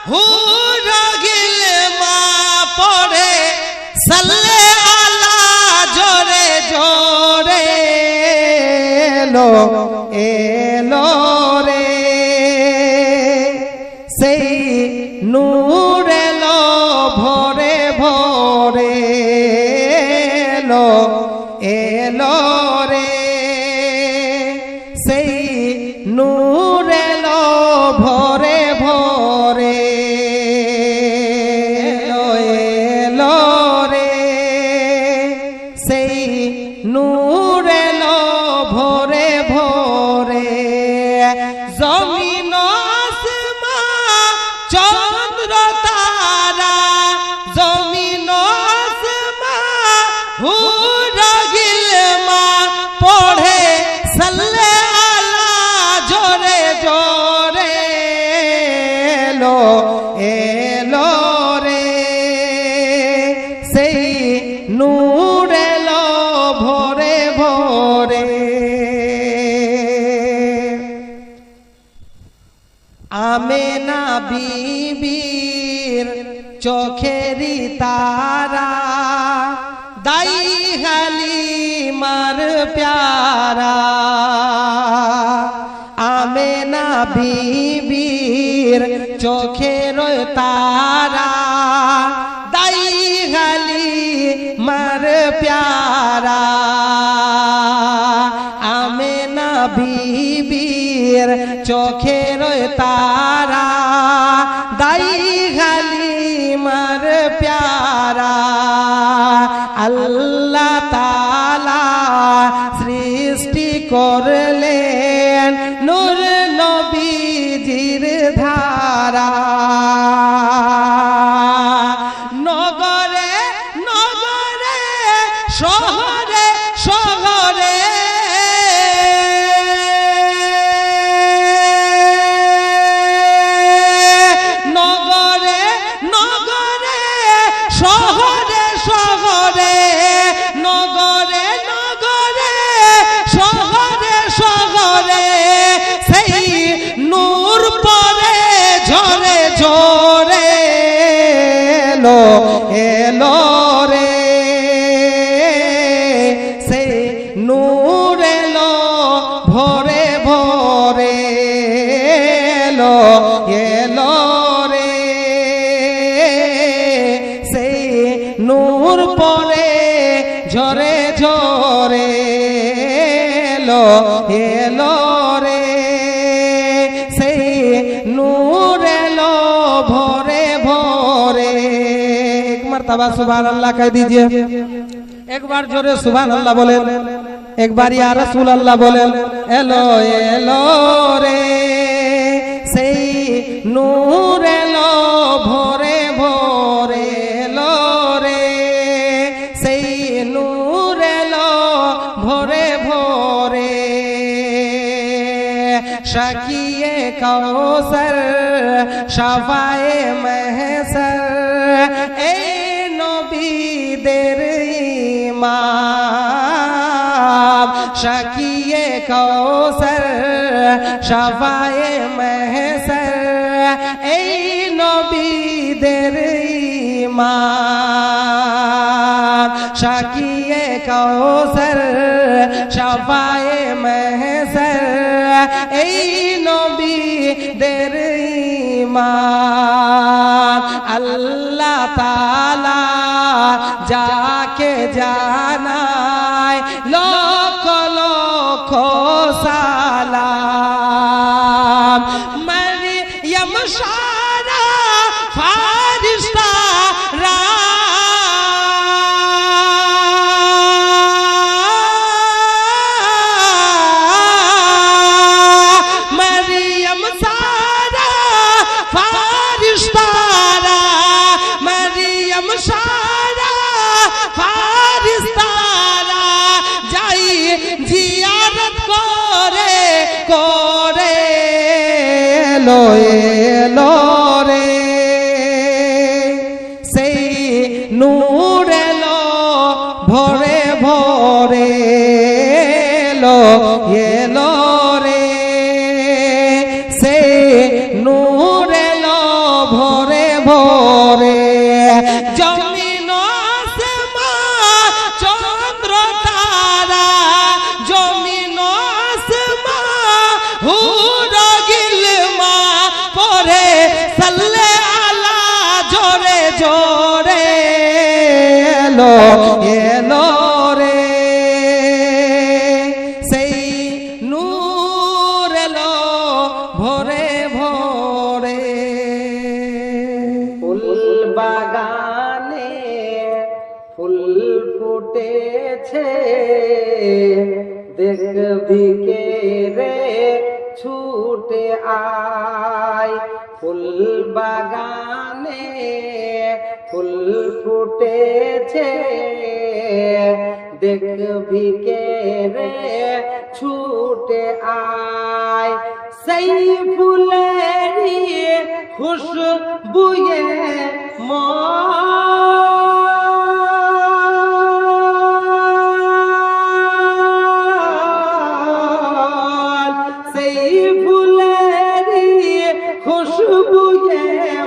হুরা গিলে মা পড়ে সাল্লে আলা জোরে জোরে এলো এলো রে সেই নূর এলো ভরে ভরে এলো এলো রে সেই নূর এলো ভরে ভরে এলো এলো রে সেই নূর এলো ভরে ভরে জমিন আসমান চন্দ্র তারা জমিন আসমান হুরা গিলমা পড়ে সাল্লে আলা জোরে জোরে এলো এলো রে সেই নূর এলো ভরে ভরে আমেনা বিবির চোখেরি তারা দাই হালিমার প্যারা আমেনা বিবির চোখের তারা দাই হালিমার প্যারা আমেনা বিবির চোখের তারা দাই হালিমার প্যারা আল্লাহ তাআলা সৃষ্টি করলেন নূর নবীজির ধারা নগরে নগরে শহরে শহরে নগরে নগরে শহরে শহরে নগরে নগরে শহরে শহরে সেই নূর পরে ঝরে ঝরে এলো এলো রে সেই নূর এলো ভরে ভরে এলো এলো রে সেই নূর পরে ঝরে ঝরে এলো এলো রে সেই নূর এলো ভরে ভরে এক मर्तबा सुभान अल्लाह कह दीजिए एक बार जोरे सुभान अल्लाह बोले एक बार या रसूल अल्लाह बोले एलो एलो रे সেই নূর এলো ভরে ভরে এলো রে সেই নূর এলো ভরে ভরে শাকিয়ে কাউসার শাফায়ে মাহশর এই নবীদের ইমাম শাকিয়ে কাউসার শাফায়ে মাহশর এই নবীদের ইমাম শাকিয়ে কাউসার শাফায়ে মাহশর এই নবীদের ইমাম আল্লাহ তাআলা যাকে জানায় লক্ষ লক্ষ সালাম মরিয়ম সারা ফারিস্তারা মরিয়ম সারা ফারিস্তারা মরিয়ম সারা ফারিস্তারা যাই জিয়ারত করে করে এলো এলো রে সেই নূর এলো ভরে ভরে এলো এলো রে সেই নূর এলো ভরে ভরে জমিন আসমান চন্দ্র তারা জমিন আসমান হুরা গিলমা পরে সাল্লে আলা জোরে জোরে এলো এলো রে সেই নূর এলো ভরে ভরে ফুল বাগানে ফুল ফুটেছে দেখবি কে রে ছুটে আয় ফুল বাগানে ফুল ফুটেছে দেখবি কে রে ছুটে আয় সেই ফুলেরই খুশবুয়ে মন সেই ফুলেরই খুশবুয়ে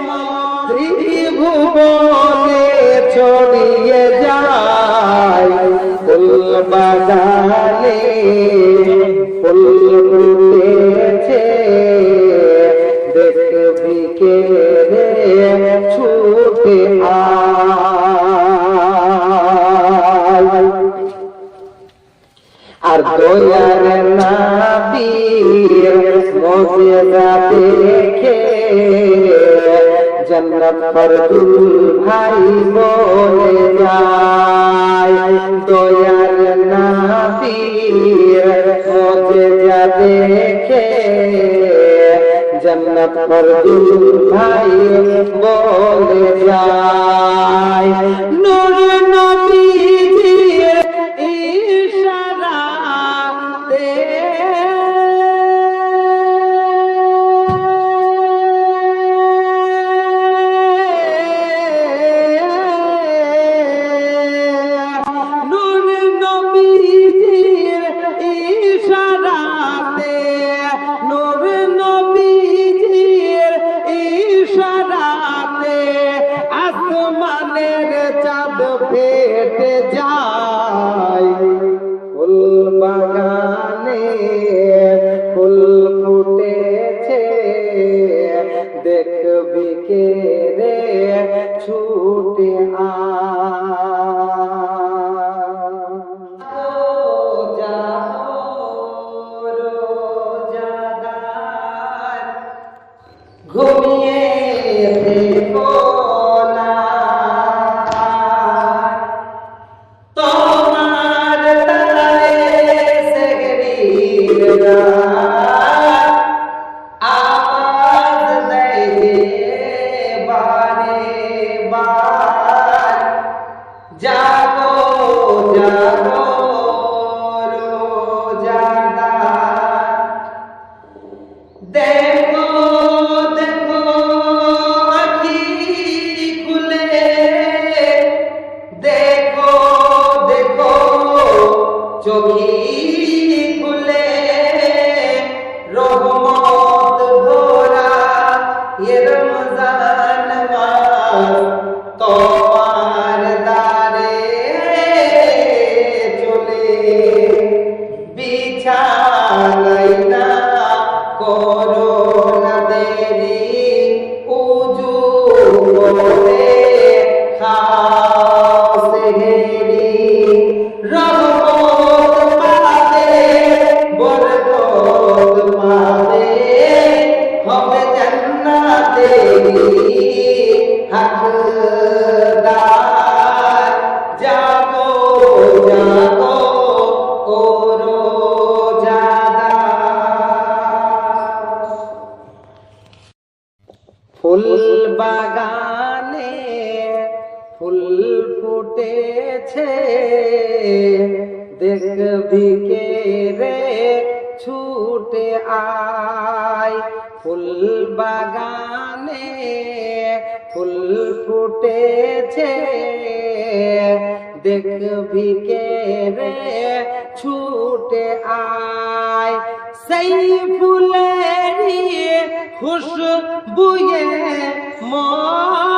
মন ত্রিভুবনে ছড়িয়ে যায় ফুল বাগানে ফুল ফুটেছে দেখবি কে রে ছুটে আয় আর দয়ার নবীর মুজিজা দেখে जन्नत पर भाई बोले जाए दयार नबीर मुजिजा देखे जन्नत पर भाई बोले जाए नूर नबीजीर इशाराते চাঁদ ফেটে যায় ফুল বাগানে ফুল ফুটেছে দেখবি কে রে ছুটে ঘুমিয়ে দেখো जागो जागो रोजादा देखो देखो आँखी खुले देखो देखो चोखी खुले रहमत भरा ये रमजान मास तो ফুল বাগানে ফুল ফুটেছে দেখবি কে রে ছুটে আয় ফুল বাগানে ফুল ফুটেছে দেখবি কে রে ছুটে আয় সেই ফুলেরই খুশবুয়ে মন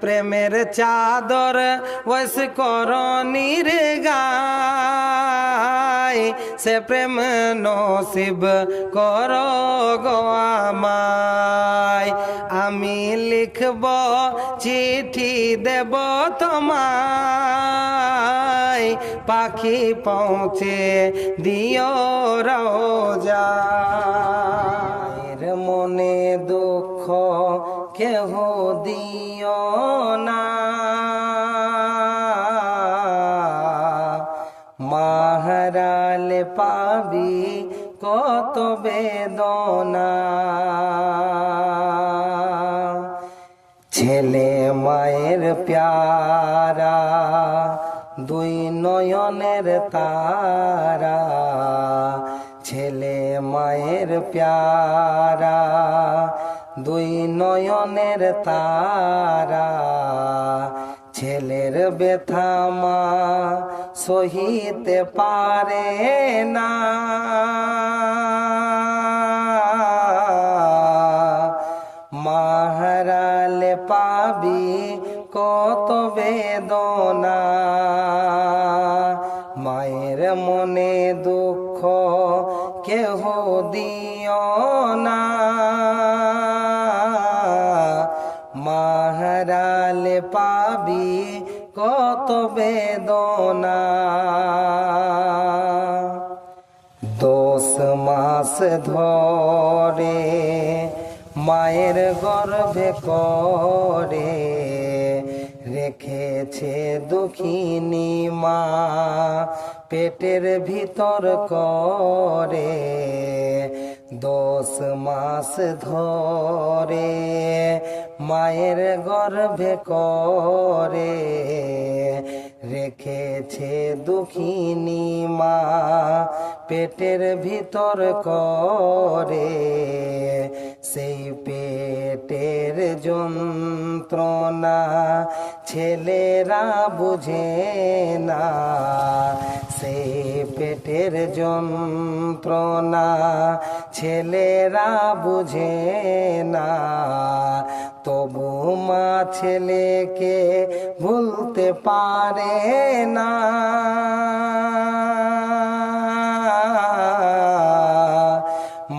প্রেমের চাদর ওয়াস করণীর গায় সে প্রেম নসিব কর গো আমায় আমি লিখব চিঠি দেব তোমায় পাখি পৌঁছে দিও রোজার মনে দুঃখ কেহ দিও না মাহারালে পাবি কত বেদনা ছেলে মায়ের প্যারা দুই নয়নের তারা ছেলে মায়ের প্যারা দুই নয়নের তারা ছেলের ব্যথা মা সহিতে পারে না মাহারালে পাবি কত বেদনা মায়ের মনে দুঃখ কেহ দিও না মাহারালে পাবি কত বেদনা 10 মাস ধরে মায়ের গর্ভে করে রেখেছে দুঃখিনী মা পেটের ভিতর করে 10 মাস ধরে মায়ের গর্ভে করে রেখেছে দুঃখিনী মা পেটের ভিতর করে সেই পেটের যন্ত্রণা ছেলেরা বুঝে না সেই পেটের যন্ত্রণা ছেলেরা বুঝে না তবু মা ছেলেকে ভুলতে পারে না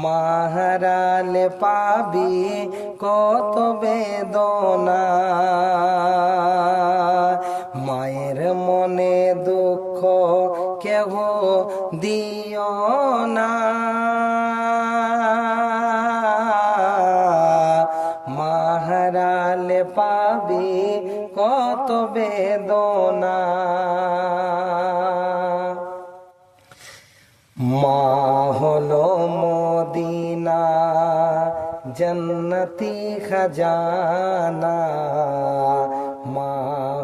মাহারালে পাবি কত বেদনা মায়ের মনে দুঃখ কেহ দিও না মাহারালে পাবি কত বেদনা মা হলো মদিনা জন্নতি খজানা মা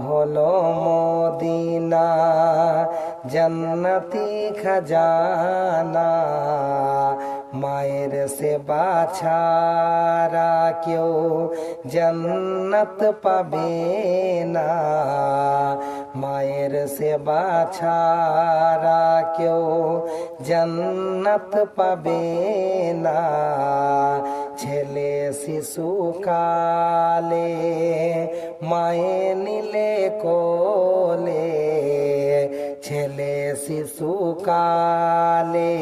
হলো মদিনা জন্নতি খজানা মায়ের সেবা ছাড়া কেউ জন্নত পাবে না মায়ের সেবা ছাড়া কেউ জন্নত পাবে না ছেলে শিশু কালে মায়ে নিলে কোলে ছেলে শিশু কালে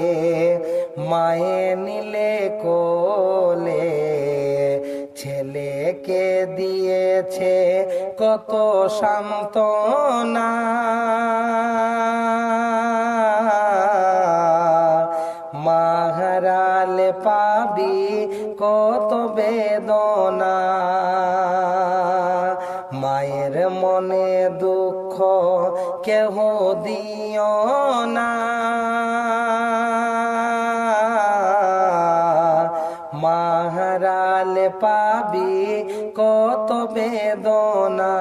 মায়ে নিলে কোলে ছেলেকে দিয়েছে কত সান্ত্বনা মাহারালে পাবি কত বেদনা মায়ের মনে দুঃখ কেহ দিও না মাহারালে পাবি কত বেদনা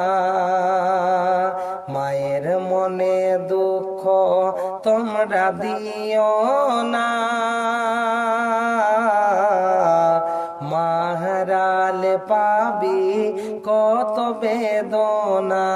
মায়ের মনে দুঃখ তোমরা দিও না মাহারালে পাবি কত বেদনা